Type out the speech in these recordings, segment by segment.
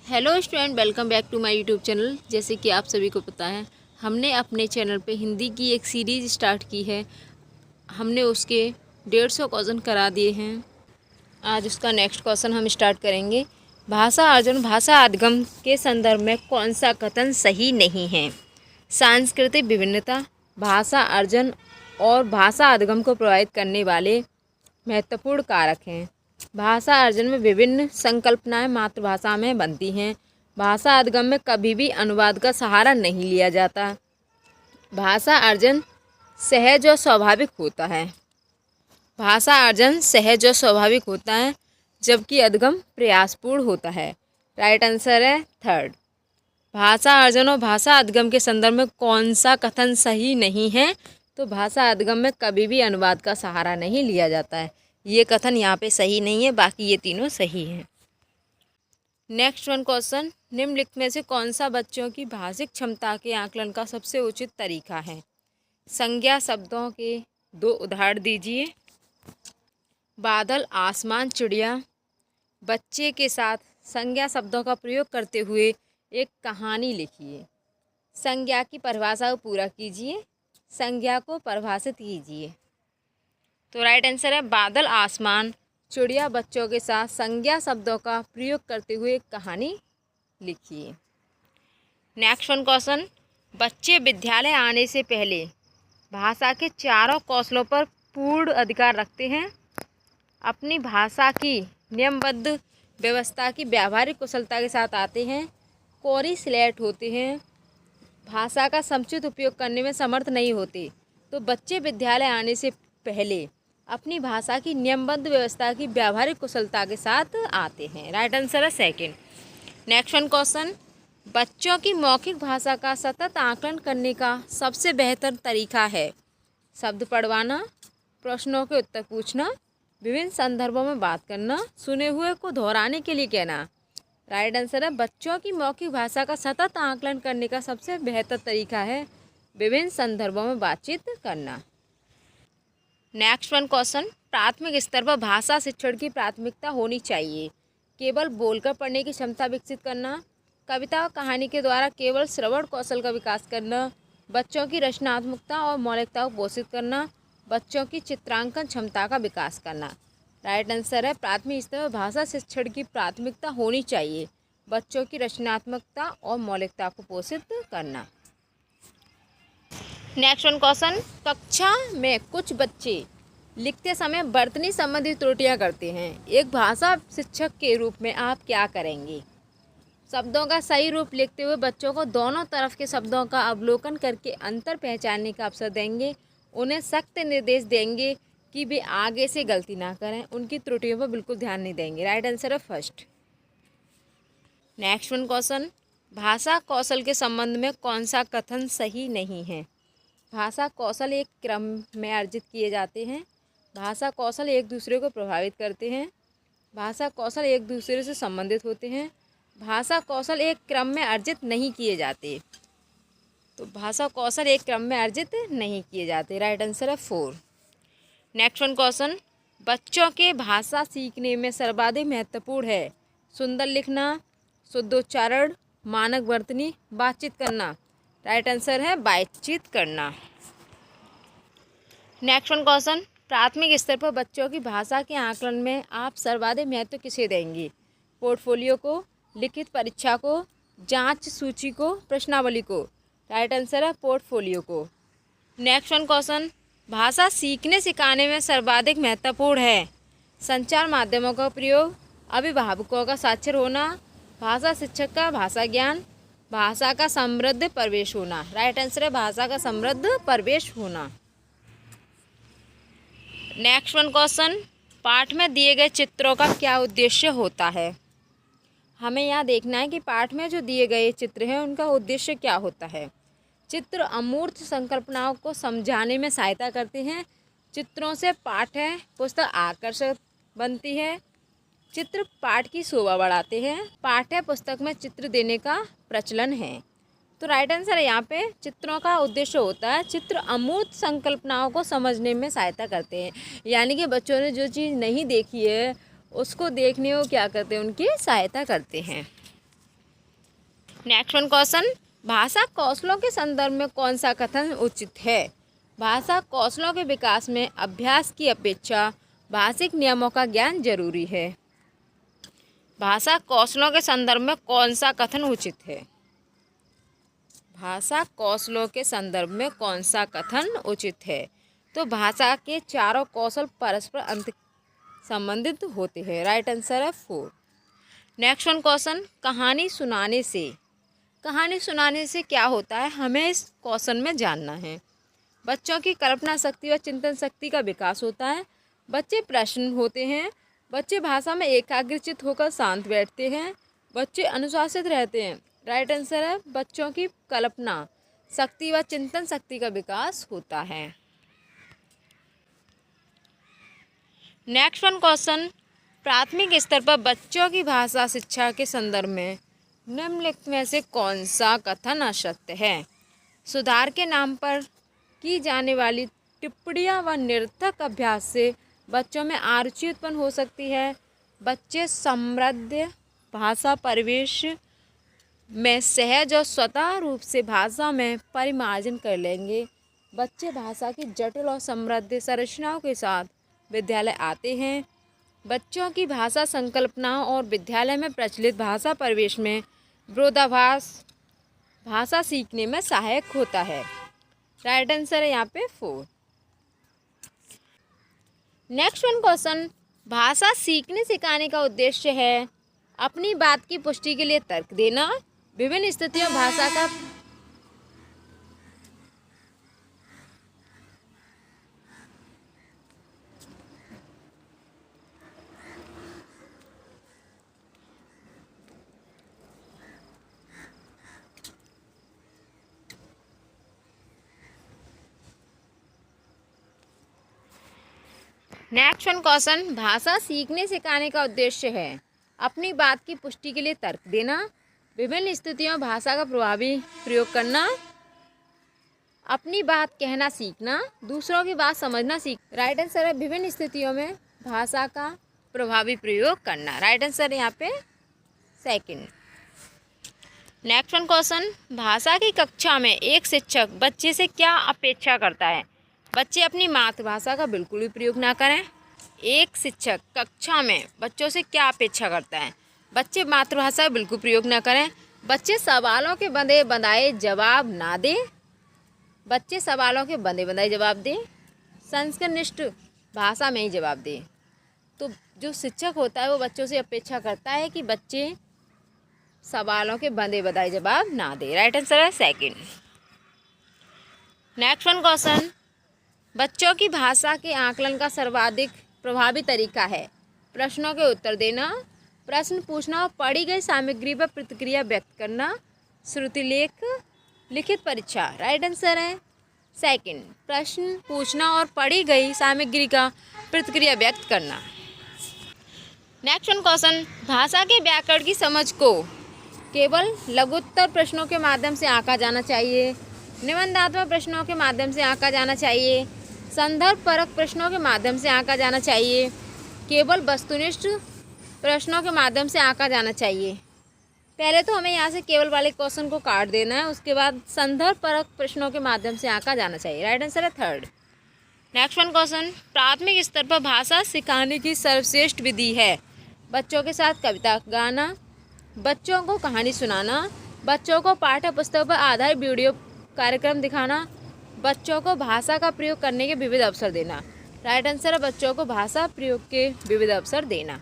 Hello student, welcome back to my YouTube channel. जैसे कि आप सभी को पता है, हमने अपने चैनल पे हिंदी की एक सीरीज़ स्टार्ट की है। हमने उसके 150 क्वेश्चन करा दिए हैं। आज उसका नेक्स्ट क्वेश्चन हम स्टार्ट करेंगे। भाषा अर्जन भाषा अधिगम के संदर्भ में कौन सा कथन सही नहीं है? सांस्कृतिक विभिन्नता, भाषा अर्जन और भाषा अधिगम को प्रभावित करने वाले महत्वपूर्ण कारक हैं। भाषा अर्जन में विभिन्न संकल्पनाएं मातृभाषा में बनती हैं। भाषा अधिगम में कभी भी अनुवाद का सहारा नहीं लिया जाता। भाषा अर्जन सहज और स्वाभाविक होता है। भाषा अर्जन सहज और स्वाभाविक होता है, जबकि अधिगम प्रयासपूर्ण होता है। राइट आंसर है थर्ड। भाषा अर्जन और भाषा अधिगम के संदर्भ में कौन सा कथन सही नहीं है? तो भाषा अधिगम में कभी भी अनुवाद का सहारा नहीं लिया जाता है। ये कथन यहाँ पे सही नहीं है, बाकी ये तीनों सही हैं। नेक्स्ट वन क्वेश्चन, निम्नलिखित में से कौन सा बच्चों की भाषिक क्षमता के आकलन का सबसे उचित तरीका है? संज्ञा शब्दों के 2 उदाहरण दीजिए। बादल, आसमान, चिड़िया। बच्चे के साथ संज्ञा शब्दों का प्रयोग करते हुए एक कहानी लिखिए। संज्ञा की परिभाषा को पूरा कीजिए। संज्ञा को परिभाषित कीजिए। तो राइट आंसर है बादल, आसमान, चिड़िया। बच्चों के साथ संज्ञा शब्दों का प्रयोग करते हुए एक कहानी लिखिए। नेक्स्ट वन क्वेश्चन, बच्चे विद्यालय आने से पहले भाषा के चारों कौशलों पर पूर्ण अधिकार रखते हैं। अपनी भाषा की नियमबद्ध व्यवस्था की व्यावहारिक कुशलता के साथ आते हैं। कोरी स्लेट होते हैं। भाषा का समुचित उपयोग करने में समर्थ नहीं होते। तो बच्चे विद्यालय आने से पहले अपनी भाषा की नियमबद्ध व्यवस्था की व्यावहारिक कुशलता के साथ आते हैं। राइट आंसर है सेकंड। नेक्स्ट वन क्वेश्चन, बच्चों की मौखिक भाषा का सतत आकलन करने का सबसे बेहतर तरीका है? शब्द पढ़वाना, प्रश्नों के उत्तर पूछना, विभिन्न संदर्भों में बात करना, सुने हुए को दोहराने के लिए कहना। राइट आंसर है बच्चों की मौखिक भाषा का सतत आकलन करने का सबसे बेहतर तरीका है विभिन्न संदर्भों में बातचीत करना। नेक्स्ट वन क्वेश्चन, प्राथमिक स्तर पर भाषा शिक्षण की प्राथमिकता होनी चाहिए? केवल बोलकर पढ़ने की क्षमता विकसित करना, कविता और कहानी के द्वारा केवल श्रवण कौशल का विकास करना, बच्चों की रचनात्मकता और मौलिकता को पोषित करना, बच्चों की चित्रांकन क्षमता का विकास करना। राइट आंसर है प्राथमिक स्तर पर भाषा शिक्षण की प्राथमिकता होनी चाहिए बच्चों की रचनात्मकता और मौलिकता को पोषित करना। नेक्स्ट वन क्वेश्चन, कक्षा में कुछ बच्चे लिखते समय वर्तनी संबंधी त्रुटियां करते हैं। एक भाषा शिक्षक के रूप में आप क्या करेंगे? शब्दों का सही रूप लिखते हुए बच्चों को दोनों तरफ के शब्दों का अवलोकन करके अंतर पहचानने का अवसर देंगे। उन्हें सख्त निर्देश देंगे कि वे आगे से गलती ना करें। उनकी त्रुटियों पर बिल्कुल ध्यान नहीं देंगे। राइट आंसर है फर्स्ट। नेक्स्ट वन क्वेश्चन, भाषा कौशल के संबंध में कौन सा कथन सही नहीं है? भाषा कौशल एक क्रम में अर्जित किए जाते हैं। भाषा कौशल एक दूसरे को प्रभावित करते हैं। भाषा कौशल एक दूसरे से संबंधित होते हैं। भाषा कौशल एक क्रम में अर्जित नहीं किए जाते। तो भाषा कौशल एक क्रम में अर्जित नहीं किए जाते। राइट आंसर है 4। नेक्स्ट वन क्वेश्चन, बच्चों के भाषा सीखने में सर्वाधिक महत्वपूर्ण है सुंदर लिखना, शुद्धोच्चारण, मानक वर्तनी, बातचीत करना। राइट आंसर है बातचीत करना। नेक्स्ट वन क्वेश्चन, प्राथमिक स्तर पर बच्चों की भाषा के आकलन में आप सर्वाधिक महत्व किसे देंगे? पोर्टफोलियो को, लिखित परीक्षा को, जांच सूची को, प्रश्नावली को। राइट आंसर है पोर्टफोलियो को। नेक्स्ट वन क्वेश्चन, भाषा सीखने सिखाने में सर्वाधिक महत्वपूर्ण है संचार माध्यमों का प्रयोग, अभिभावकों का साक्षर होना, भाषा शिक्षक का भाषा ज्ञान, भाषा का समृद्ध प्रवेश होना। राइट आंसर है भाषा का समृद्ध प्रवेश होना। नेक्स्ट वन क्वेश्चन, पाठ में दिए गए चित्रों का क्या उद्देश्य होता है? हमें यहाँ देखना है कि पाठ में जो दिए गए चित्र हैं उनका उद्देश्य क्या होता है। चित्र अमूर्त संकल्पनाओं को समझाने में सहायता करते हैं। चित्रों से पाठ्य पुस्तक आकर्षक बनती है। चित्र पाठ की शोभा बढ़ाते हैं। पाठ्य पुस्तक में चित्र देने का प्रचलन है। तो राइट आंसर है यहाँ पे चित्रों का उद्देश्य होता है चित्र अमूर्त संकल्पनाओं को समझने में सहायता करते हैं। यानी कि बच्चों ने जो चीज़ नहीं देखी है उसको देखने को क्या करते हैं, उनकी सहायता करते हैं। नेक्स्ट वन क्वेश्चन, भाषा कौशलों के संदर्भ में कौन सा कथन उचित है? भाषा कौशलों के विकास में अभ्यास की अपेक्षा भाषिक नियमों का ज्ञान जरूरी है। भाषा कौशलों के संदर्भ में कौन सा कथन उचित है? भाषा कौशलों के संदर्भ में कौन सा कथन उचित है? तो भाषा के चारों कौशल परस्पर अंत संबंधित होते हैं। राइट आंसर है 4। नेक्स्ट वन क्वेश्चन, कहानी सुनाने से क्या होता है, हमें इस क्वेश्चन में जानना है। बच्चों की कल्पना शक्ति व चिंतन शक्ति का विकास होता है। बच्चे प्रसन्न होते हैं। बच्चे भाषा में एकाग्रचित होकर शांत बैठते हैं। बच्चे अनुशासित रहते हैं। राइट आंसर है, बच्चों की कल्पना शक्ति व चिंतन शक्ति का विकास होता है। नेक्स्ट वन क्वेश्चन, प्राथमिक स्तर पर बच्चों की भाषा शिक्षा के संदर्भ में निम्नलिखित में से कौन सा कथन असत्य है? सुधार के नाम पर की जाने वाली टिप्पणियां व निरर्थक अभ्यास से बच्चों में अरुचि उत्पन्न हो सकती है। बच्चे समृद्ध भाषा परिवेश में सहज और स्वतः रूप से भाषा में परिमार्जन कर लेंगे। बच्चे भाषा की जटिल और समृद्ध संरचनाओं के साथ विद्यालय आते हैं। बच्चों की भाषा संकल्पनाओं और विद्यालय में प्रचलित भाषा परिवेश में विरोधाभास भाषा सीखने में सहायक होता है। राइट आंसर है यहाँ पे 4। नेक्स्ट वन क्वेश्चन, भाषा सीखने सिखाने का उद्देश्य है अपनी बात की पुष्टि के लिए तर्क देना, विभिन्न स्थितियों भाषा का नेक्स्ट वन क्वेश्चन, भाषा सीखने सिखाने का उद्देश्य है अपनी बात की पुष्टि के लिए तर्क देना, विभिन्न स्थितियों भाषा का प्रभावी प्रयोग करना, अपनी बात कहना सीखना, दूसरों की बात समझना सीख। राइट आंसर है विभिन्न स्थितियों में भाषा का प्रभावी प्रयोग करना। राइट आंसर है यहाँ पे 2। नेक्स्ट वन क्वेश्चन, भाषा की कक्षा में एक शिक्षक बच्चे से क्या अपेक्षा करता है? बच्चे अपनी मातृभाषा का बिल्कुल भी प्रयोग ना करें। एक शिक्षक कक्षा में बच्चों से क्या अपेक्षा करता है? बच्चे मातृभाषा का बिल्कुल प्रयोग ना करें। बच्चे सवालों के बंधे बंधाए जवाब ना दें। बच्चे सवालों के बंधे बंधाए जवाब दें। संस्कृतनिष्ठ भाषा में ही जवाब दें। तो जो शिक्षक होता है वो बच्चों से अपेक्षा करता है कि बच्चे सवालों के बंधे बंधाए जवाब ना दें। राइट आंसर है 2। नेक्स्ट वन क्वेश्चन, बच्चों की भाषा के आकलन का सर्वाधिक प्रभावी तरीका है प्रश्नों के उत्तर देना, प्रश्न पूछना और पढ़ी गई सामग्री पर प्रतिक्रिया व्यक्त करना, श्रुतिलेख, लिखित परीक्षा। राइट आंसर है 2, प्रश्न पूछना और पढ़ी गई सामग्री का प्रतिक्रिया व्यक्त करना। नेक्स्ट वन क्वेश्चन, भाषा के व्याकरण की समझ को केवल लघुत्तर प्रश्नों के माध्यम से आंका जाना चाहिए, निबंधात्मक प्रश्नों के माध्यम से आंका जाना चाहिए, संदर्भ परक प्रश्नों के माध्यम से आंका जाना चाहिए, केवल वस्तुनिष्ठ प्रश्नों के माध्यम से आंका जाना चाहिए। पहले तो हमें यहाँ से केवल वाले क्वेश्चन को काट देना है, उसके बाद संदर्भ परक प्रश्नों के माध्यम से आंका जाना चाहिए। राइट आंसर है 3। नेक्स्ट वन क्वेश्चन, प्राथमिक स्तर पर भाषा सिखाने की सर्वश्रेष्ठ विधि है बच्चों के साथ कविता गाना, बच्चों को कहानी सुनाना, बच्चों को पाठ्य पुस्तक पर आधारित वीडियो कार्यक्रम दिखाना, बच्चों को भाषा का प्रयोग करने के विविध अवसर देना। राइट आंसर है बच्चों को भाषा प्रयोग के विविध अवसर देना।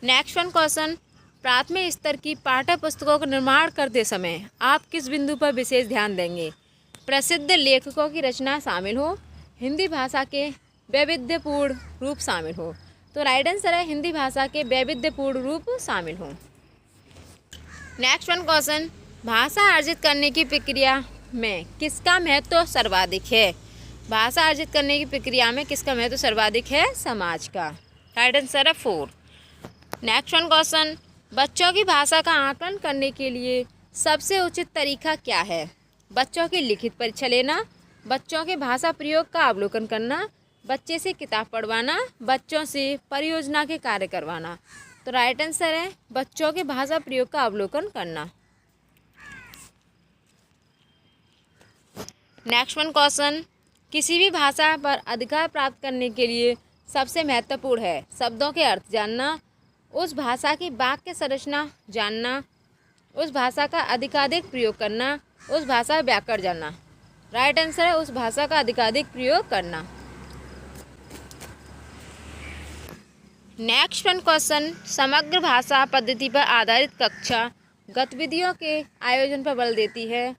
नेक्स्ट वन क्वेश्चन, प्राथमिक स्तर की पाठ्य पुस्तकों का निर्माण करते समय आप किस बिंदु पर विशेष ध्यान देंगे? प्रसिद्ध लेखकों की रचना शामिल हो, हिंदी भाषा के वैविध्यपूर्ण रूप शामिल हो। तो राइट आंसर है हिंदी भाषा के वैविध्यपूर्ण रूप शामिल हो। नेक्स्ट वन क्वेश्चन, भाषा अर्जित करने की प्रक्रिया में किसका महत्व सर्वाधिक है? भाषा अर्जित करने की प्रक्रिया में किसका महत्व सर्वाधिक है? समाज का। राइट आंसर है 4। नेक्स्ट वन क्वेश्चन, बच्चों की भाषा का आकलन करने के लिए सबसे उचित तरीका क्या है? बच्चों की लिखित परीक्षा लेना, बच्चों के भाषा प्रयोग का अवलोकन करना, बच्चे से किताब पढ़वाना, बच्चों से परियोजना के कार्य करवाना। तो राइट आंसर है बच्चों के भाषा प्रयोग का अवलोकन करना। नेक्स्ट वन क्वेश्चन, किसी भी भाषा पर अधिकार प्राप्त करने के लिए सबसे महत्वपूर्ण है शब्दों के अर्थ जानना, उस भाषा की वाक्य संरचना जानना, उस भाषा का अधिकाधिक प्रयोग करना, उस भाषा का व्याकरण जानना। राइट आंसर है उस भाषा का अधिकाधिक प्रयोग करना। नेक्स्ट वन क्वेश्चन, समग्र भाषा पद्धति पर आधारित कक्षा गतिविधियों के आयोजन पर बल देती है,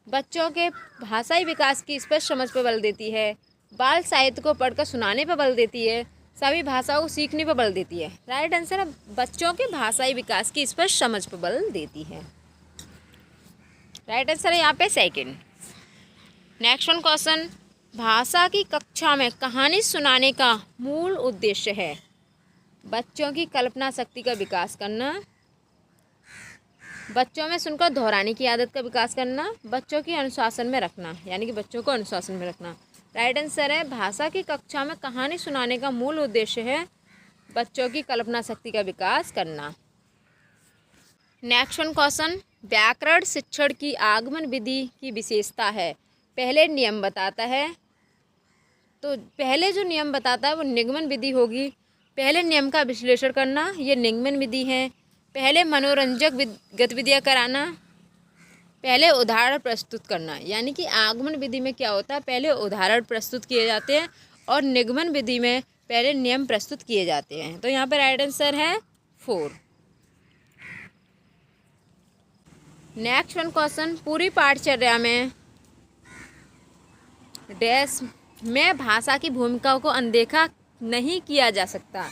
बच्चों के भाषाई विकास की स्पष्ट समझ पर बल देती है, बाल साहित्य को पढ़कर सुनाने पर बल देती है, सभी भाषाओं को सीखने पर बल देती है। राइट आंसर है बच्चों के भाषाई विकास की स्पष्ट समझ पर बल देती है। राइट आंसर है यहाँ पे सेकंड। नेक्स्ट वन क्वेश्चन, भाषा की कक्षा में कहानी सुनाने का मूल उद्देश्य है बच्चों की कल्पना शक्ति का विकास करना, बच्चों में सुनकर दोहराने की आदत का विकास करना, बच्चों की अनुशासन में रखना, यानी कि बच्चों को अनुशासन में रखना। राइट आंसर है भाषा की कक्षा में कहानी सुनाने का मूल उद्देश्य है बच्चों की कल्पना शक्ति का विकास करना। नेक्स्ट वन क्वेश्चन, व्याकरण शिक्षण की आगमन विधि की विशेषता है, पहले नियम बताता है, तो पहले जो नियम बताता है वो निगमन विधि होगी। पहले नियम का विश्लेषण करना ये निगमन विधि है। पहले मनोरंजक गतिविधियाँ कराना, पहले उदाहरण प्रस्तुत करना, यानी कि आगमन विधि में क्या होता है पहले उदाहरण प्रस्तुत किए जाते हैं और निगमन विधि में पहले नियम प्रस्तुत किए जाते हैं। तो यहाँ पर राइट आंसर है 4। नेक्स्ट वन क्वेश्चन, पूरी पाठचर्या में डैश में भाषा की भूमिका को अनदेखा नहीं किया जा सकता।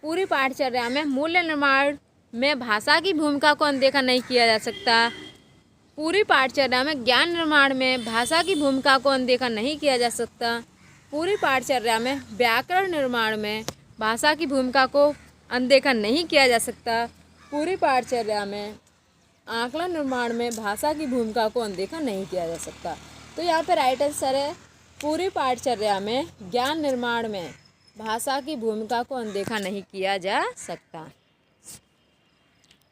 पूरी पाठचर्या में मूल्य निर्माण में भाषा की भूमिका को अनदेखा नहीं किया जा सकता। पूरी पाठचर्या में ज्ञान निर्माण में भाषा की भूमिका को अनदेखा नहीं किया जा सकता। पूरी पाठचर्या में व्याकरण निर्माण में भाषा की भूमिका को अनदेखा नहीं किया जा सकता। पूरी पाठचर्या में आकलन निर्माण में भाषा की भूमिका को अनदेखा नहीं किया जा सकता। तो यहाँ पे राइट आंसर है पूरी पाठचर्या में ज्ञान निर्माण में भाषा की भूमिका को अनदेखा नहीं किया जा सकता।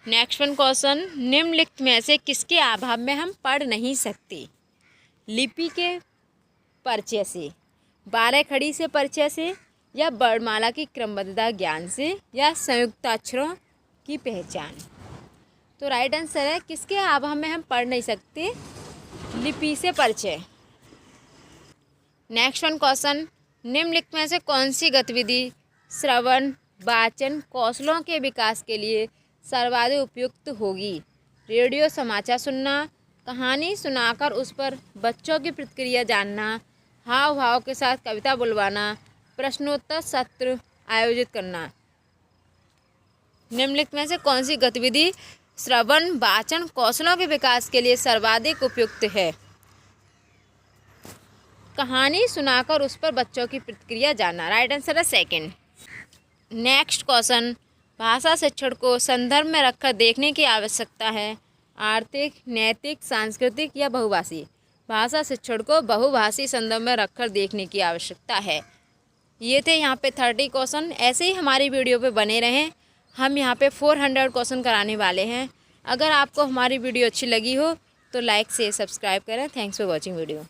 नेक्स्ट वन क्वेश्चन, निम्नलिखित में से किसके अभाव में हम पढ़ नहीं सकते? लिपि के परिचय से, 12 खड़ी से परिचय से, या वर्णमाला की क्रमबद्धता ज्ञान से, या संयुक्ताक्षरों की पहचान। तो राइट आंसर है किसके अभाव में हम पढ़ नहीं सकते? लिपि से परिचय। नेक्स्ट वन क्वेश्चन, निम्नलिखित में से कौन सी गतिविधि श्रवण वाचन कौशलों के विकास के लिए सर्वाधिक उपयुक्त होगी? रेडियो समाचार सुनना, कहानी सुनाकर उस पर बच्चों की प्रतिक्रिया जानना, हाव भाव के साथ कविता बुलवाना, प्रश्नोत्तर सत्र आयोजित करना। निम्नलिखित में से कौन सी गतिविधि श्रवण वाचन कौशलों के विकास के लिए सर्वाधिक उपयुक्त है? कहानी सुनाकर उस पर बच्चों की प्रतिक्रिया जानना। राइट आंसर है सेकंड। नेक्स्ट क्वेश्चन, भाषा शिक्षण को संदर्भ में रखकर देखने की आवश्यकता है, आर्थिक, नैतिक, सांस्कृतिक या बहुभाषी? भाषा शिक्षण को बहुभाषी संदर्भ में रखकर देखने की आवश्यकता है। ये थे यहाँ पे 30 क्वेश्चन। ऐसे ही हमारी वीडियो पे बने रहें, हम यहाँ पे 400 क्वेश्चन कराने वाले हैं। अगर आपको हमारी वीडियो अच्छी लगी हो तो लाइक से सब्सक्राइब करें। Thanks for watching video.